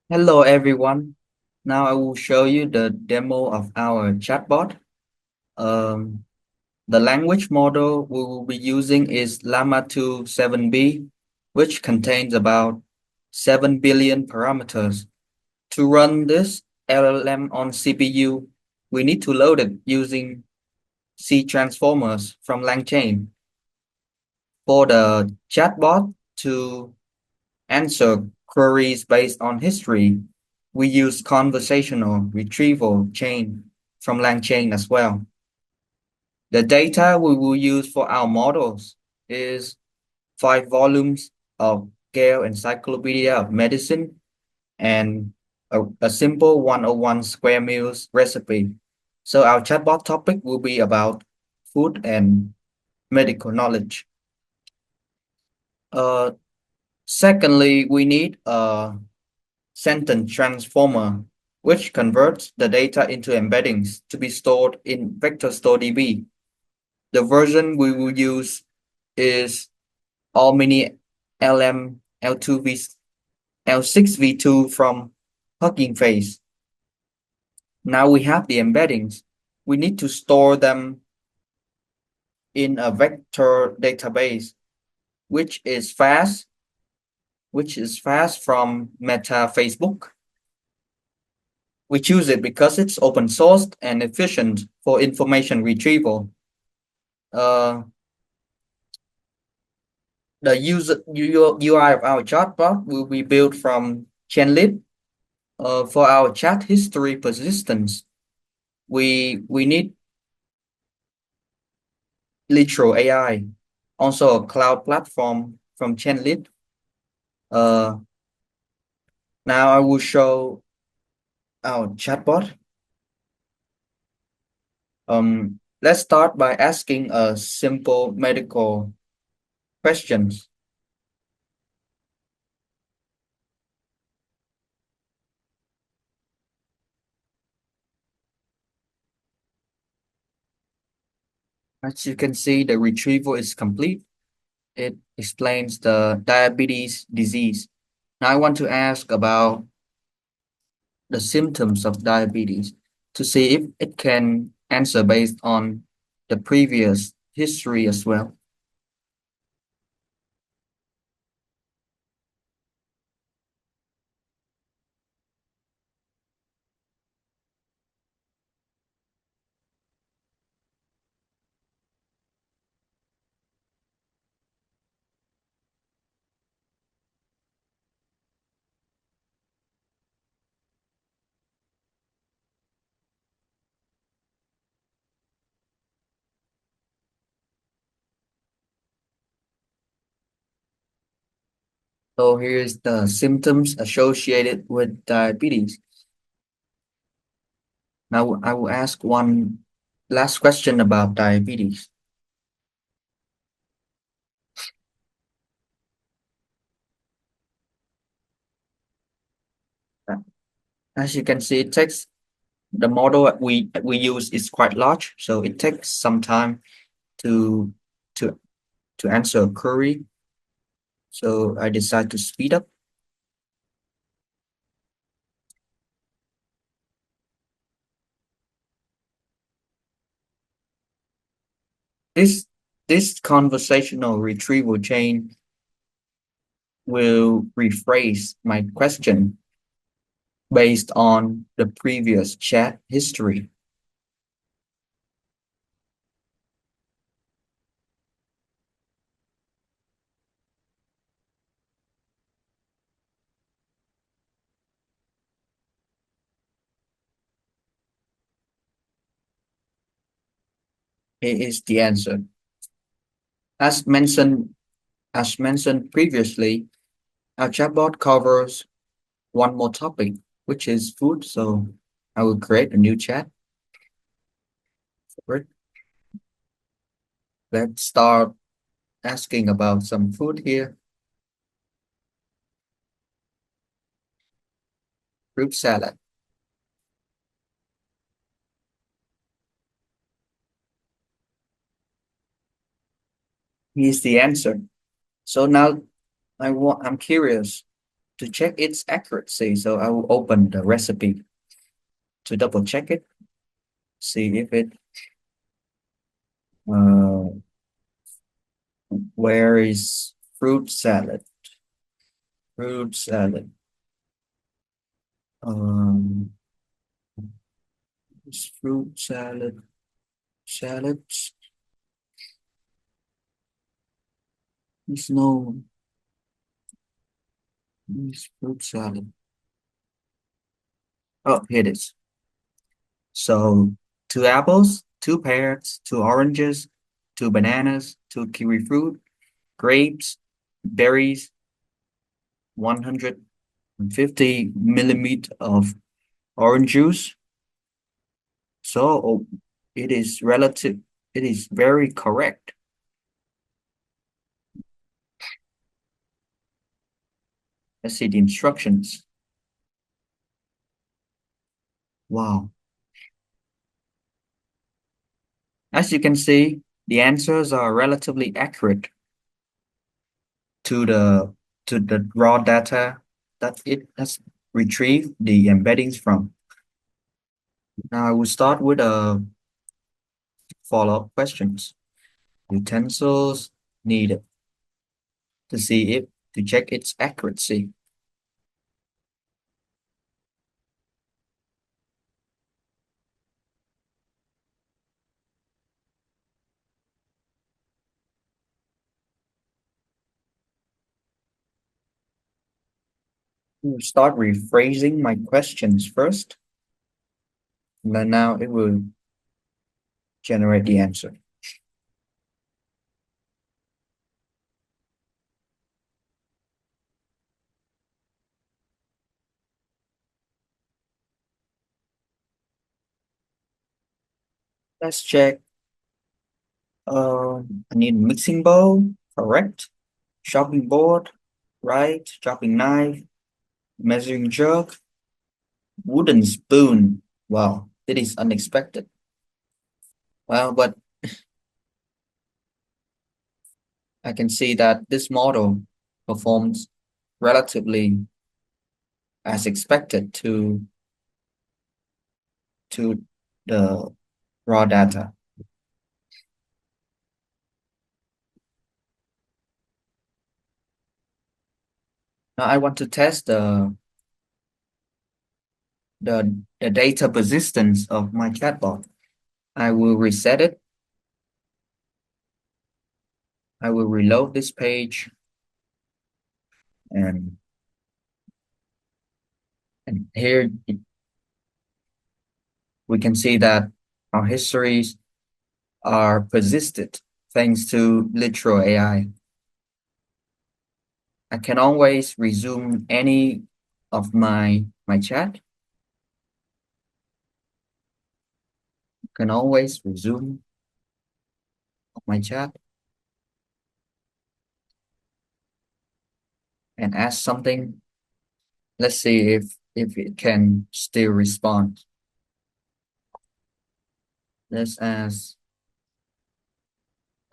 Hello everyone. Now I will show you the demo of our chatbot. Um, the language model we will be using is LLaMA-7B, which contains about 7 billion parameters. To run this LLM on CPU, we need to load it using C transformers from LangChain. For the chatbot to answer queries based on history, we use conversational retrieval chain from LangChain as well. The data we will use for our models is 5 volumes of Gale Encyclopedia of Medicine and a simple 101 square meals recipe. So our chatbot topic will be about food and medical knowledge. Uh, Secondly, we need a sentence transformer, which converts the data into embeddings to be stored in vector DB. The version we will use is all mini LM L2V L6V2 from Hugging Face. Now we have the embeddings. We need to store them in a vector database, which is fast, from Meta Facebook. We choose it because it's open source and efficient for information retrieval. Uh, the user UI of our chatbot will be built from Chainlit. For our chat history persistence, we need literal AI, also a cloud platform from Chainlit. Uh, Now I will show our chatbot. Let's start by asking a simple medical questions. As you can see, the retrieval is complete. It explains the diabetes disease. Now I want to ask about the symptoms of diabetes to see if it can answer based on the previous history as well. So here's the symptoms associated with diabetes. Now I will ask one last question about diabetes. Uh, As you can see, it takes the model that we use is quite large, so it takes some time to to to answer a query. So I decide to speed up. This this conversational retrieval chain will rephrase my question based on the previous chat history. Here is the answer. As mentioned, as mentioned previously, our chatbot covers one more topic, which is food. So I will create a new chat for it. Let's start asking about some food here. Fruit salad. Here's the answer. So now I'm curious. to check its accuracy. So I will open the recipe to double check it, see if it uh, where is fruit salad? Fruit salad. Um, is fruit salad salads? There's no is fruit salad. Oh, here it is. So two apples, two pears, two oranges, two bananas, two kiwi fruit, grapes, berries, 150 millimeter of orange juice. So it is relative. It is very correct. Let's see the instructions. Wow. As you can see, the answers are relatively accurate to the raw data that it has retrieved the embeddings from. Now I will start with follow-up questions. Utensils needed to see if to check its accuracy. We'll start rephrasing my questions first, and then now it will generate the answer. Let's check. I need a mixing bowl, correct. Chopping board, right. Chopping knife, measuring jug, wooden spoon. Wow, it is unexpected. Well, but I can see that this model performs relatively as expected to the raw data. Now I want to test the data persistence of my chatbot. I will reset it. I will reload this page and here we can see that our histories are persisted thanks to literal AI. I can always resume any of my chat. Can always resume my chat and ask something. Let's see if it can still respond. Let's ask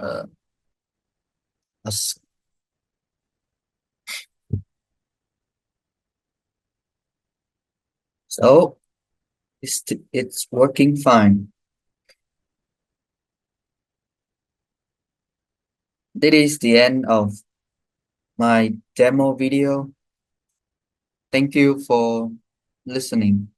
uh, us. So it's working fine. This is the end of my demo video. Thank you for listening.